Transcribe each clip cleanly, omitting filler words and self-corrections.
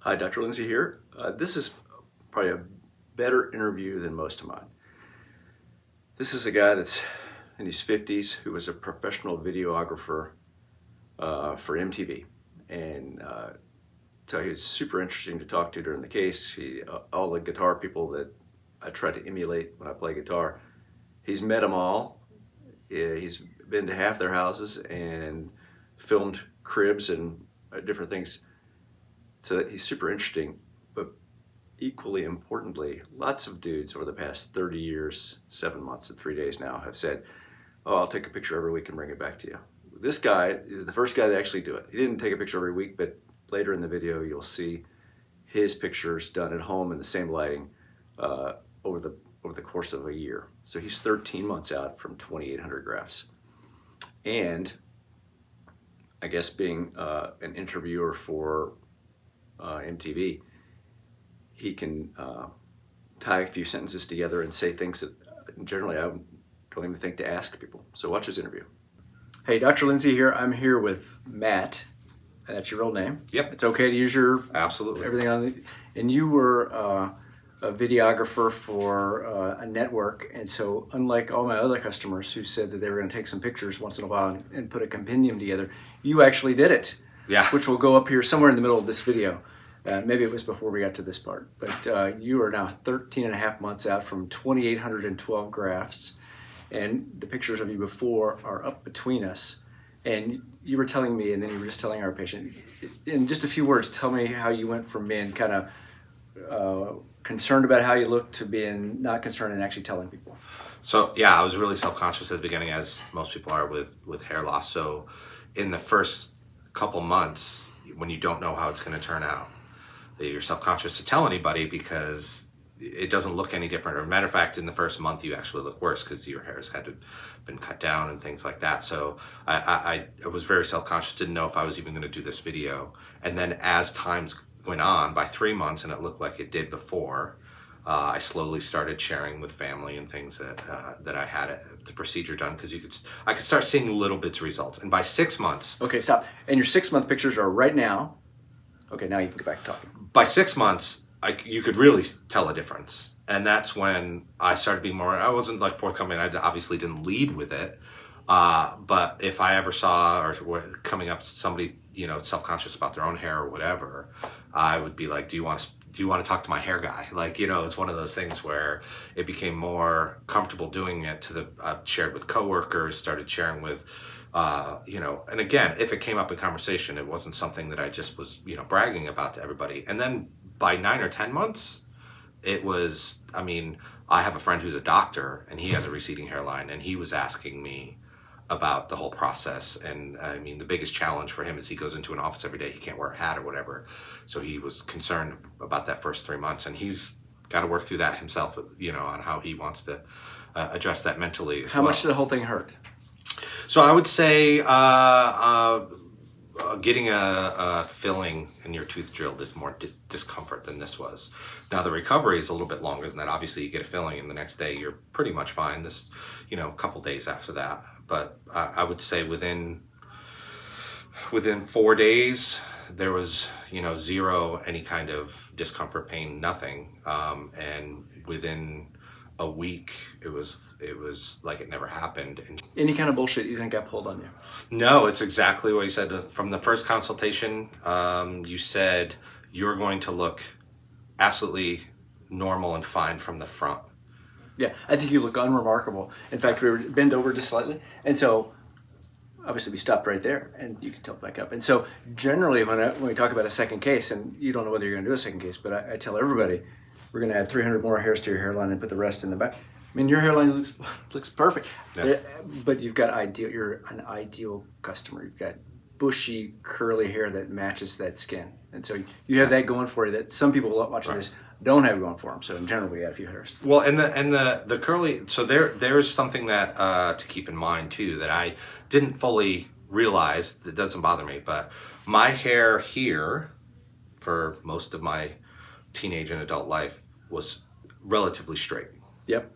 Hi, Dr. Lindsey here. This is probably a better interview than most of mine. This is a guy that's in his 50s who was a professional videographer for MTV. And so he was super interesting to talk to during the case. All the guitar people that I try to emulate when I play guitar, he's met them all. He's been to half their houses and filmed cribs and different things. So he's super interesting, but equally importantly, lots of dudes over the past 30 years, 7 months and 3 days now have said, oh, I'll take a picture every week and bring it back to you. This guy is the first guy to actually do it. He didn't take a picture every week, but later in the video, you'll see his pictures done at home in the same lighting over the course of a year. So he's 13 months out from 2,800 grafts. And I guess being an interviewer for MTV, he can tie a few sentences together and say things that generally I don't even think to ask people. So watch his interview. Hey, Dr. Lindsey here. I'm here with Matt. That's your real name. Yep. It's okay to use your Absolutely. everything on the, and you were a videographer for a network, and so unlike all my other customers who said that they were going to take some pictures once in a while and put a compendium together, you actually did it. Yeah. Which will go up here somewhere in the middle of this video. Maybe it was before we got to this part, but you are now 13 and a half months out from 2,812 grafts, and the pictures of you before are up between us. And you were telling me, and then you were just telling our patient, in just a few words, tell me how you went from being kind of concerned about how you looked to being not concerned and actually telling people. So yeah, I was really self-conscious at the beginning, as most people are with hair loss. So in the first couple months, when you don't know how it's going to turn out, you're self-conscious to tell anybody because it doesn't look any different. Or as a matter of fact, in the first month, you actually look worse because your hair's been cut down and things like that. So I was very self-conscious, didn't know if I was even going to do this video. And then as times went on, by 3 months, and it looked like it did before, I slowly started sharing with family and things that I had the procedure done, because I could start seeing little bits of results. And by 6 months. Okay, stop. And your 6 month pictures are right now. Okay, now you can go back to talking. By 6 months, you could really tell a difference. And that's when I started being more, I wasn't like forthcoming. I obviously didn't lead with it. But if I ever saw or coming up somebody, self-conscious about their own hair or whatever, I would be like, do you want to talk to my hair guy? Like, it's one of those things where it became more comfortable doing it I've shared with coworkers, started sharing with, and again, if it came up in conversation, it wasn't something that I just was, bragging about to everybody. And then by 9 or 10 months, it was, I have a friend who's a doctor and he has a receding hairline, and he was asking me about the whole process. And the biggest challenge for him is he goes into an office every day, he can't wear a hat or whatever. So he was concerned about that first 3 months, and he's got to work through that himself, on how he wants to address that mentally. How much did the whole thing hurt? So I would say getting a filling in your tooth drilled is more discomfort than this was. Now the recovery is a little bit longer than that. Obviously you get a filling and the next day you're pretty much fine. This, a couple days after that. But I would say within 4 days, there was, zero, any kind of discomfort, pain, nothing. And within a week, it was like it never happened. And any kind of bullshit you think got pulled on you? No, it's exactly what you said. From the first consultation, you said you're going to look absolutely normal and fine from the front. Yeah, I think you look unremarkable. In fact, we were bend over just slightly, and so obviously we stopped right there, and you can tilt back up. And so generally, when we talk about a second case, and you don't know whether you're going to do a second case, but I tell everybody, we're going to add 300 more hairs to your hairline and put the rest in the back. Your hairline looks perfect. Yeah. But you're an ideal customer. You've got bushy, curly hair that matches that skin. And so you have that going for you that some people watching this don't have going for them. So in general, we add a few hairs. Well, and the curly, so there's something that to keep in mind too, that I didn't fully realize, that doesn't bother me, but my hair here for most of my teenage and adult life was relatively straight. Yep.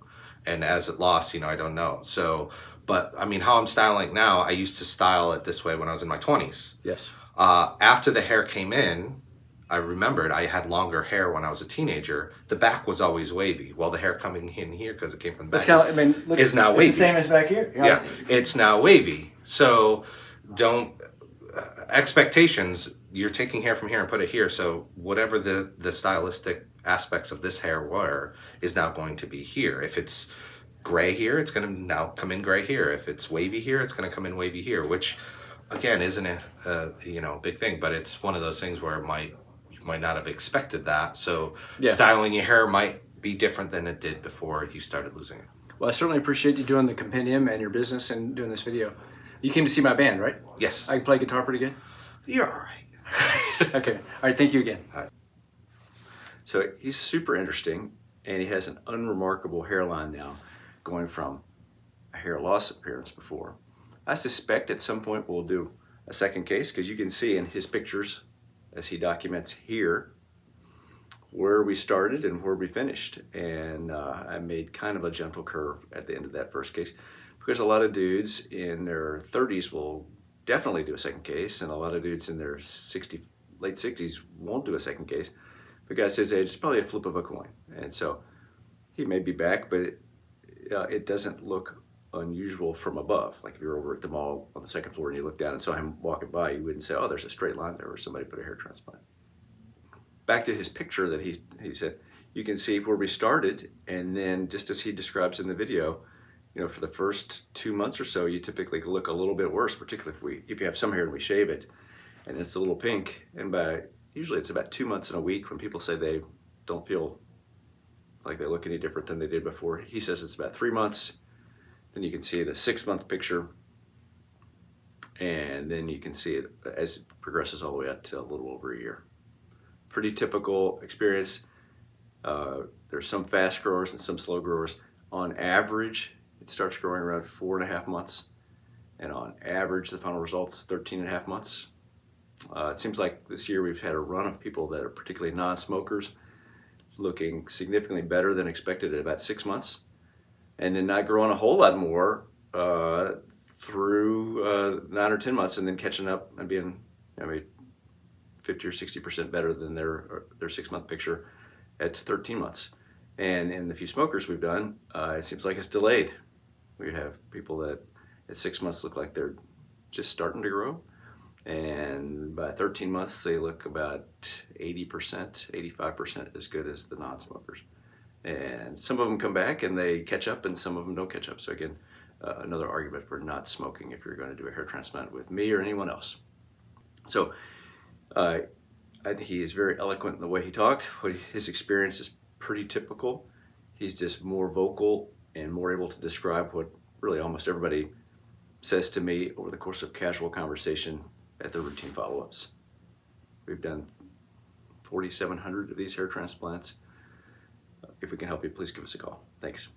And as it lost, I don't know. So, but how I'm styling now, I used to style it this way when I was in my 20s. Yes. After the hair came in, I remembered I had longer hair when I was a teenager. The back was always wavy. Well, the hair coming in here, because it came from the back, That's kind of, I mean, look, is now wavy. It's the same as back here. You know? Yeah, it's now wavy. So don't, expectations, you're taking hair from here and put it here. So whatever the stylistic aspects of this hair were is now going to be here. If it's gray here, it's going to now come in gray here. If it's wavy here, it's going to come in wavy here, which again isn't a big thing, but it's one of those things where you might not have expected that. So styling your hair might be different than it did before you started losing it. Well, I certainly appreciate you doing the compendium and your business and doing this video. You came to see my band, right? Yes. I can play guitar pretty good? You're all right. Okay. All right. Thank you again. All right. So he's super interesting, and he has an unremarkable hairline now, going from a hair loss appearance before. I suspect at some point we'll do a second case, because you can see in his pictures, as he documents here, where we started and where we finished. And I made kind of a gentle curve at the end of that first case, because a lot of dudes in their 30s will definitely do a second case, and a lot of dudes in their late 60s won't do a second case. The guy says age, it's probably a flip of a coin. And so he may be back, but it doesn't look unusual from above. Like if you're over at the mall on the second floor and you look down and saw him walking by, you wouldn't say, oh, there's a straight line there where somebody put a hair transplant. Back to his picture that he said, you can see where we started, and then just as he describes in the video, for the first 2 months or so, you typically look a little bit worse, particularly if you have some hair and we shave it, and it's a little pink. And usually it's about 2 months and a week when people say they don't feel like they look any different than they did before. He says it's about 3 months. Then you can see the 6-month picture, and then you can see it as it progresses all the way up to a little over a year. Pretty typical experience. There's some fast growers and some slow growers. On average, it starts growing around 4.5 months, and on average, the final result's 13.5 months. It seems like this year we've had a run of people that are particularly non-smokers looking significantly better than expected at about 6 months, and then not growing a whole lot more through 9 or 10 months, and then catching up and being maybe 50 or 60% better than their 6-month picture at 13 months. And in the few smokers we've done, it seems like it's delayed. We have people that at 6 months look like they're just starting to grow, and by 13 months they look about 80%, 85% as good as the non-smokers. And some of them come back and they catch up, and some of them don't catch up. So again, another argument for not smoking if you're going to do a hair transplant with me or anyone else. So I think he is very eloquent in the way he talked. His experience is pretty typical. He's just more vocal and more able to describe what really almost everybody says to me over the course of casual conversation at their routine follow-ups. We've done 4,700 of these hair transplants. If we can help you, please give us a call. Thanks.